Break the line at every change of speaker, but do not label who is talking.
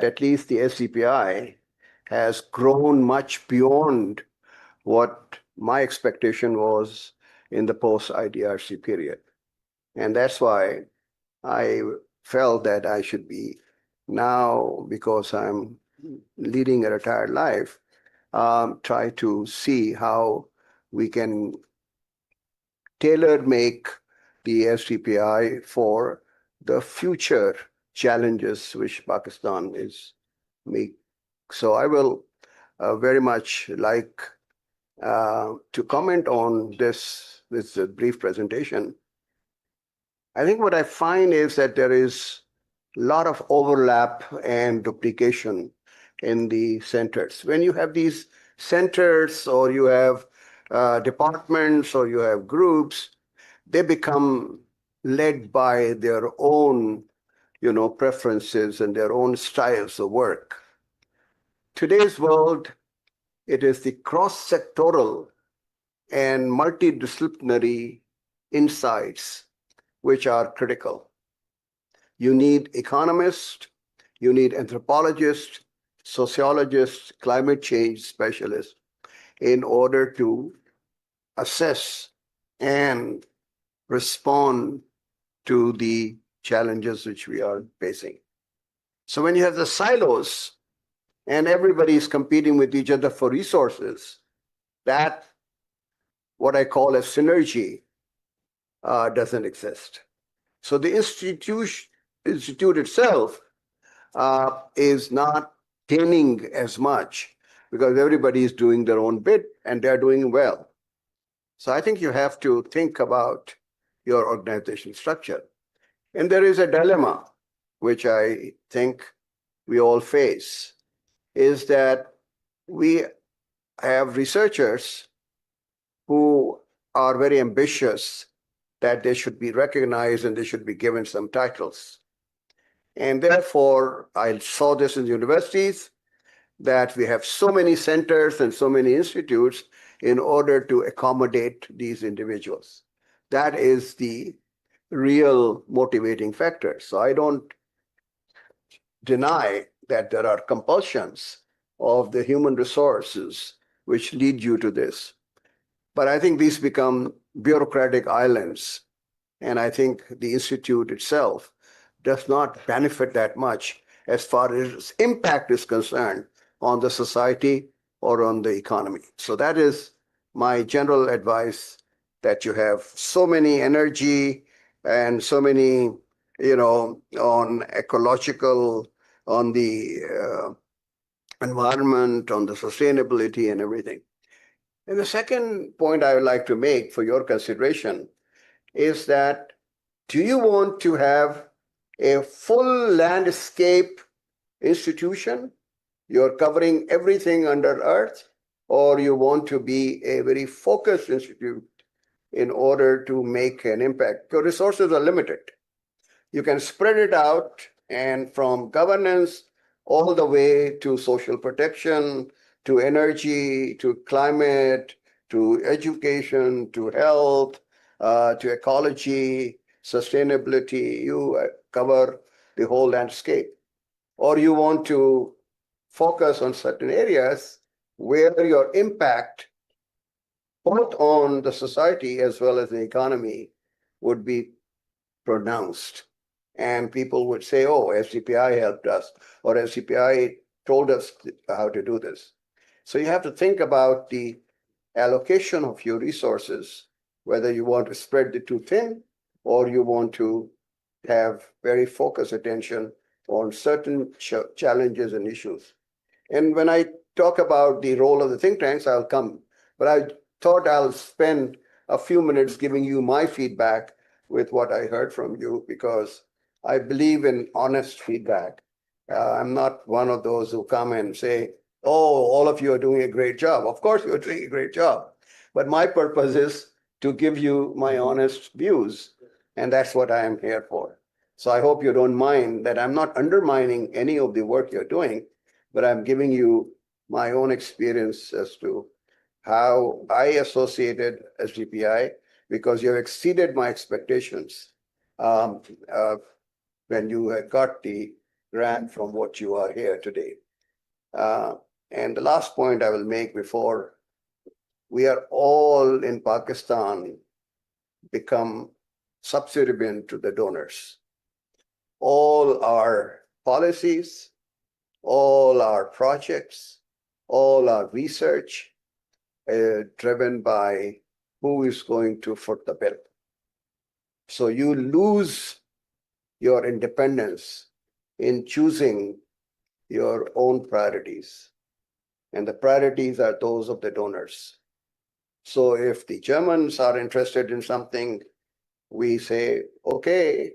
at least the SDPI has grown much beyond what my expectation was in the post-IDRC period. And that's why I felt that I should be now, because I'm leading a retired life, try to see how we can tailor make the SDPI for the future challenges which Pakistan is making. So I will very much like to comment on this brief presentation. I think what I find is that there is a lot of overlap and duplication in the centers. When you have these centers, or you have departments, or you have groups, they become led by their own, preferences and their own styles of work. Today's world, it is the cross-sectoral and multidisciplinary insights which are critical. You need economists, you need anthropologists, sociologists, climate change specialists in order to assess and respond to the challenges which we are facing. So when you have the silos and everybody is competing with each other for resources, that what I call a synergy doesn't exist. So the institute itself is not gaining as much because everybody is doing their own bit and they're doing well. So I think you have to think about your organization structure. And there is a dilemma, which I think we all face, is that we have researchers who are very ambitious that they should be recognized and they should be given some titles. And therefore, I saw this in universities, that we have so many centers and so many institutes in order to accommodate these individuals. That is the real motivating factor. So I don't deny that there are compulsions of the human resources which lead you to this. But I think these become bureaucratic islands. And I think the institute itself does not benefit that much as far as impact is concerned on the society or on the economy. So that is my general advice, that you have so many energy and so many, on ecological, on the environment, on the sustainability and everything. And the second point I would like to make for your consideration is that, do you want to have a full landscape institution? You're covering everything under earth, or you want to be a very focused institute in order to make an impact? Your resources are limited. You can spread it out, and from governance all the way to social protection, to energy, to climate, to education, to health, to ecology, sustainability, you cover the whole landscape. Or you want to focus on certain areas where your impact, both on the society as well as the economy, would be pronounced. And people would say, oh, SDPI helped us, or SDPI told us how to do this. So you have to think about the allocation of your resources, whether you want to spread it too thin or you want to have very focused attention on certain challenges and issues. And when I talk about the role of the think tanks, I'll come. But I thought I'll spend a few minutes giving you my feedback with what I heard from you, because I believe in honest feedback. I'm not one of those who come and say, oh, all of you are doing a great job. Of course, you're doing a great job. But my purpose is to give you my honest views. And that's what I am here for. So I hope you don't mind that I'm not undermining any of the work you're doing, but I'm giving you my own experience as to how I associated SDPI, because you have exceeded my expectations when you got the grant from what you are here today. And the last point I will make before we are all in Pakistan become subservient to the donors. All our policies, all our projects, all our research driven by who is going to foot the bill. So you lose your independence in choosing your own priorities. And the priorities are those of the donors. So if the Germans are interested in something, we say, okay,